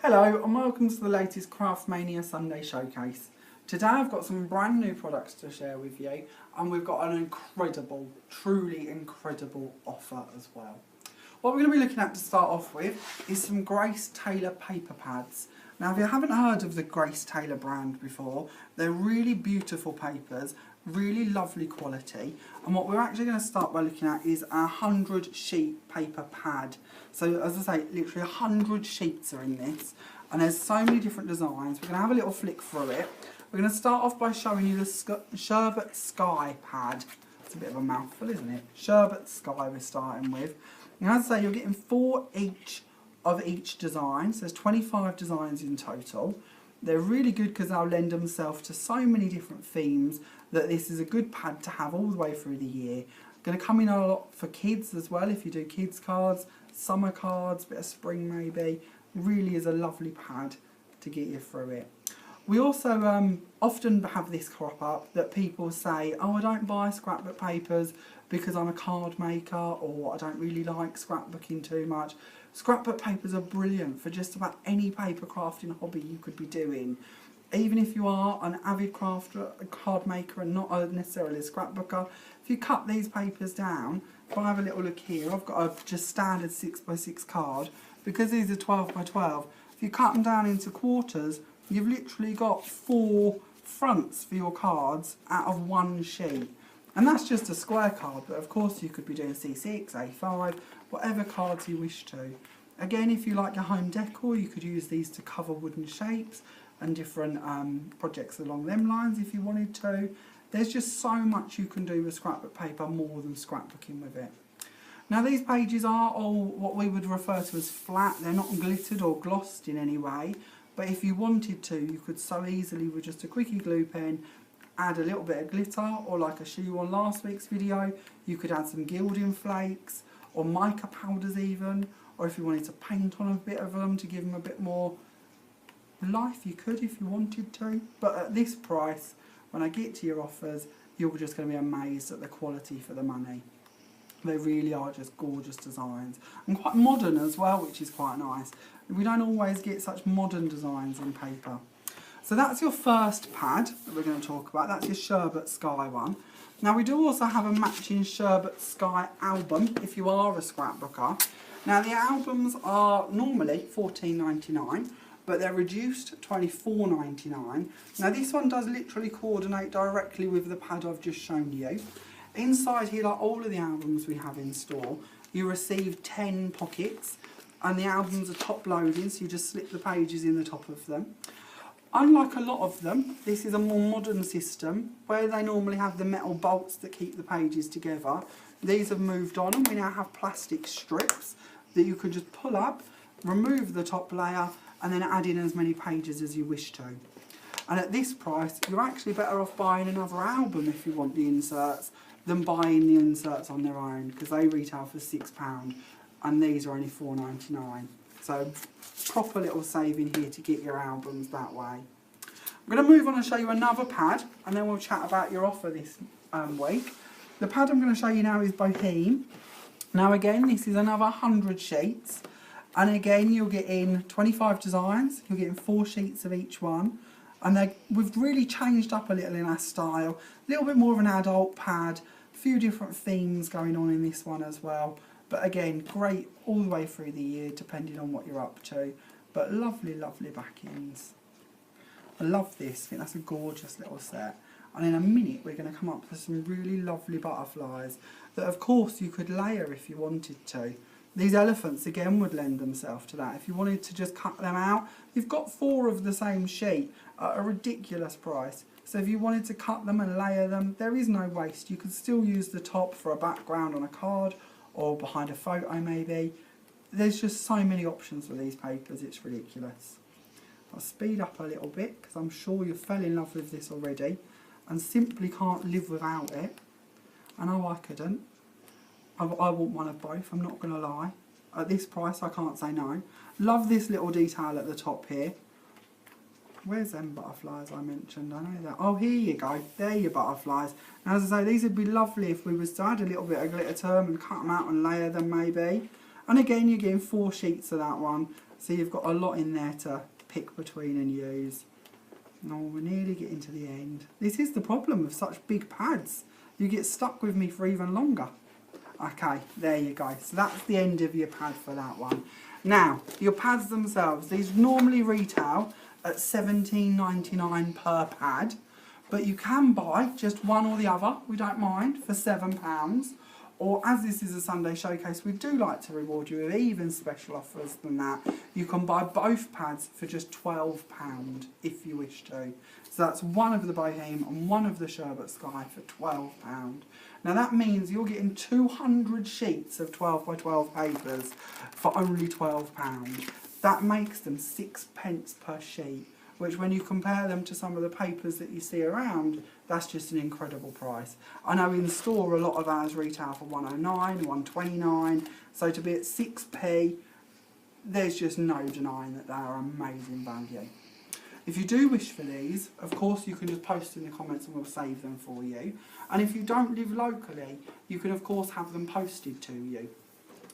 Hello and welcome to the latest Craftmania Sunday Showcase. Today I've got some brand new products to share with you and we've got an incredible, truly incredible offer as well. What we're going to be looking at to start off with is some Grace Taylor paper pads. Now if you haven't heard of the Grace Taylor brand before, they're really beautiful papers, really lovely quality, and what we're actually going to start by looking at is a 100 sheet paper pad. So as I say, literally 100 sheets are in this and there's so many different designs. We're going to have a little flick through it. We're going to start off by showing you the Sherbet Sky pad. It's a bit of a mouthful, isn't it? Sherbet Sky we're starting with. Now as I say, you're getting 4 each of each design, so there's 25 designs in total. They're really good because they'll lend themselves to so many different themes that this is a good pad to have all the way through the year. Going to come in a lot for kids as well if you do kids cards, summer cards, bit of spring maybe. Really is a lovely pad to get you through it. We also often have this crop up that people say, oh, I don't buy scrapbook papers because I'm a card maker, or I don't really like scrapbooking too much. Scrapbook papers are brilliant for just about any paper crafting hobby you could be doing. Even if you are an avid crafter, a card maker and not necessarily a scrapbooker, if you cut these papers down, if I have a little look here, I've got a just standard 6x6 card. Because these are 12x12, if you cut them down into quarters, you've literally got 4 fronts for your cards out of one sheet. And that's just a square card, but of course you could be doing C6, A5, whatever cards you wish to. Again, if you like your home decor, you could use these to cover wooden shapes and different projects along them lines if you wanted to. There's just so much you can do with scrapbook paper more than scrapbooking with it. Now these pages are all what we would refer to as flat. They're not glittered or glossed in any way, but if you wanted to, you could so easily with just a quickie glue pen add a little bit of glitter, or like I showed you on last week's video, you could add some gilding flakes or mica powders even, or if you wanted to paint on a bit of them to give them a bit more life, you could if you wanted to. But at this price, when I get to your offers, you're just going to be amazed at the quality for the money. They really are just gorgeous designs and quite modern as well, which is quite nice. We don't always get such modern designs in paper. So that's your first pad that we're going to talk about. That's your Sherbet Sky one. Now we do also have a matching Sherbet Sky album if you are a scrapbooker. Now the albums are normally $14.99, but they're reduced to $24.99. Now this one does literally coordinate directly with the pad I've just shown you. Inside here, like all of the albums we have in store, you receive 10 pockets, and the albums are top loading, so you just slip the pages in the top of them. Unlike a lot of them, this is a more modern system where they normally have the metal bolts that keep the pages together. These have moved on and we now have plastic strips that you can just pull up, remove the top layer and then add in as many pages as you wish to. And at this price, you're actually better off buying another album if you want the inserts than buying the inserts on their own, because they retail for £6 and these are only $4.99. So proper little saving here to get your albums that way. I'm going to move on and show you another pad and then we'll chat about your offer this week. The pad I'm going to show you now is Bohem. Now again, this is another 100 sheets, and again you're getting 25 designs, you're getting 4 sheets of each one, and we've really changed up a little in our style, a little bit more of an adult pad, a few different themes going on in this one as well. But again, great all the way through the year, depending on what you're up to. But lovely, lovely backings. I love this. I think that's a gorgeous little set. And in a minute, we're going to come up with some really lovely butterflies that, of course, you could layer if you wanted to. These elephants, again, would lend themselves to that. If you wanted to just cut them out, you've got 4 of the same sheet at a ridiculous price. So if you wanted to cut them and layer them, there is no waste. You could still use the top for a background on a card, or behind a photo maybe. There's just so many options with these papers, it's ridiculous. I'll speed up a little bit because I'm sure you fell in love with this already and simply can't live without it. I know I couldn't. I want one of both, I'm not going to lie. At this price I can't say no. Love this little detail at the top here. Where's them butterflies I mentioned? I know that. Oh, here you go. There are your butterflies. Now, as I say, these would be lovely if we was to add a little bit of glitter to them and cut them out and layer them maybe. And again, you're getting 4 sheets of that one. So you've got a lot in there to pick between and use. Oh, we're nearly getting to the end. This is the problem with such big pads. You get stuck with me for even longer. Okay, there you go. So that's the end of your pad for that one. Now, your pads themselves, these normally retail at $17.99 per pad, but you can buy just one or the other, we don't mind, for £7. Or as this is a Sunday showcase, we do like to reward you with even special offers than that. You can buy both pads for just £12 if you wish to. So that's one of the Bohem and one of the Sherbet Sky for £12. Now that means you're getting 200 sheets of 12 by 12 papers for only £12. That makes them 6p per sheet, which when you compare them to some of the papers that you see around, that's just an incredible price. I know in store a lot of ours retail for £1.09, £1.29, so to be at 6p, there's just no denying that they are amazing value. If you do wish for these, of course you can just post in the comments and we'll save them for you. And if you don't live locally, you can of course have them posted to you.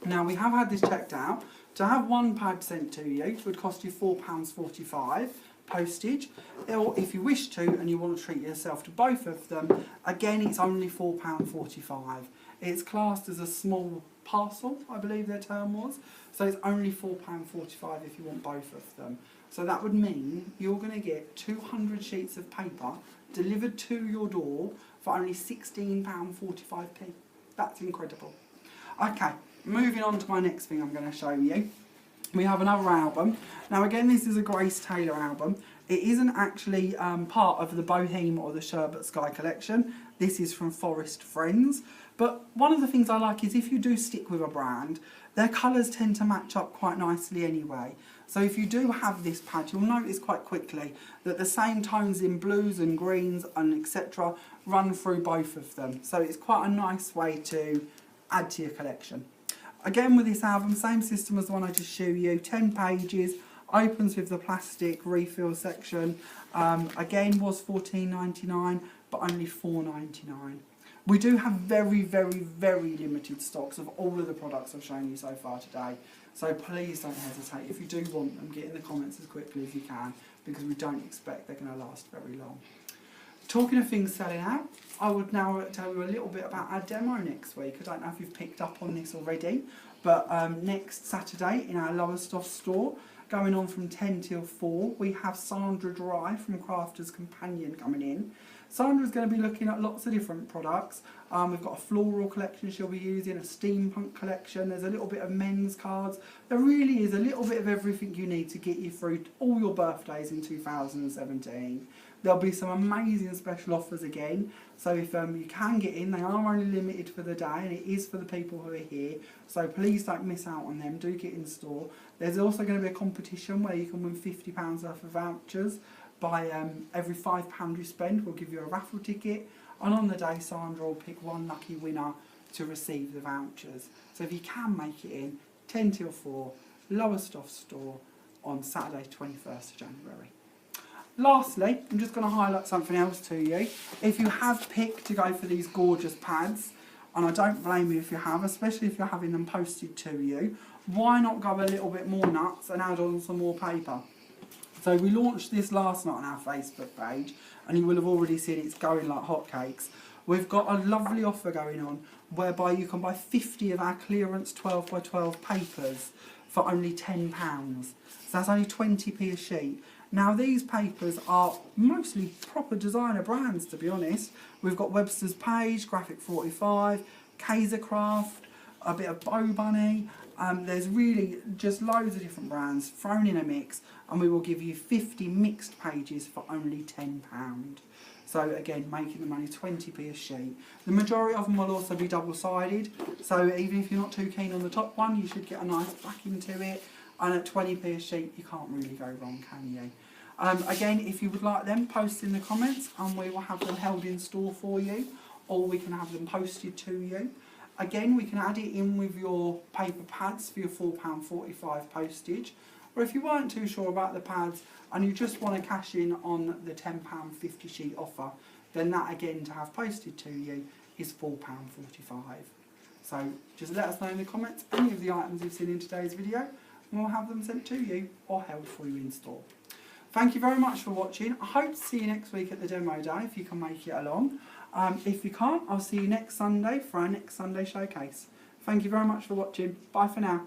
Now we have had this checked out. To have one pad sent to you would cost you £4.45 postage, or if you wish to and you want to treat yourself to both of them, again it's only £4.45. It's classed as a small parcel, I believe their term was, so it's only £4.45 if you want both of them. So that would mean you're going to get 200 sheets of paper delivered to your door for only £16.45p. That's incredible. Okay, moving on to my next thing I'm going to show you. We have another album. Now again, this is a Grace Taylor album. It isn't actually part of the Bohem or the Sherbet Sky collection. This is from Forest Friends. But one of the things I like is if you do stick with a brand, their colours tend to match up quite nicely anyway. So if you do have this pad, you'll notice quite quickly that the same tones in blues and greens and etc. run through both of them. So it's quite a nice way to add to your collection. Again with this album, same system as the one I just showed you, 10 pages, opens with the plastic refill section. Again was $14.99 but only $4.99. We do have very, very, very limited stocks of all of the products I've shown you so far today. So please don't hesitate. If you do want them, get in the comments as quickly as you can, because we don't expect they're going to last very long. Talking of things selling out, I would now tell you a little bit about our demo next week. I don't know if you've picked up on this already, but next Saturday in our Lowestoft store, going on from 10 till 4, we have Sandra Dry from Crafter's Companion coming in. Sandra's going to be looking at lots of different products. We've got a floral collection she'll be using, a steampunk collection, there's a little bit of men's cards. There really is a little bit of everything you need to get you through all your birthdays in 2017. There'll be some amazing special offers again, so if you can get in, they are only limited for the day and it is for the people who are here, so please don't miss out on them, do get in store. There's also going to be a competition where you can win £50 worth of vouchers. By every £5 you spend, we'll give you a raffle ticket, and on the day Sandra will pick one lucky winner to receive the vouchers. So if you can make it in, 10 till 4, Lowestoft store on Saturday 21st of January. Lastly, I'm just going to highlight something else to you. If you have picked to go for these gorgeous pads, and I don't blame you if you have, especially if you're having them posted to you, why not go a little bit more nuts and add on some more paper? So we launched this last night on our Facebook page, and you will have already seen it's going like hotcakes. We've got a lovely offer going on whereby you can buy 50 of our clearance 12 by 12 papers for only £10. So that's only 20p a sheet. Now these papers are mostly proper designer brands, to be honest. We've got Websters Page, Graphic 45, Kaisercraft, a bit of Bow Bunny. There's really just loads of different brands thrown in a mix, and we will give you 50 mixed pages for only £10. So again, making them only 20p a sheet. The majority of them will also be double-sided, so even if you're not too keen on the top one, you should get a nice backing to it. And at 20p a sheet, you can't really go wrong, can you? Again, if you would like them, post in the comments and we will have them held in store for you, or we can have them posted to you. Again, we can add it in with your paper pads for your £4.45 postage. Or if you weren't too sure about the pads and you just want to cash in on the £10.50 sheet offer, then that again to have posted to you is £4.45. So just let us know in the comments any of the items you've seen in today's video. and we'll have them sent to you or held for you in store. Thank you very much for watching. I hope to see you next week at the demo day if you can make it along. If you can't, I'll see you next Sunday for our next Sunday showcase. Thank you very much for watching. Bye for now.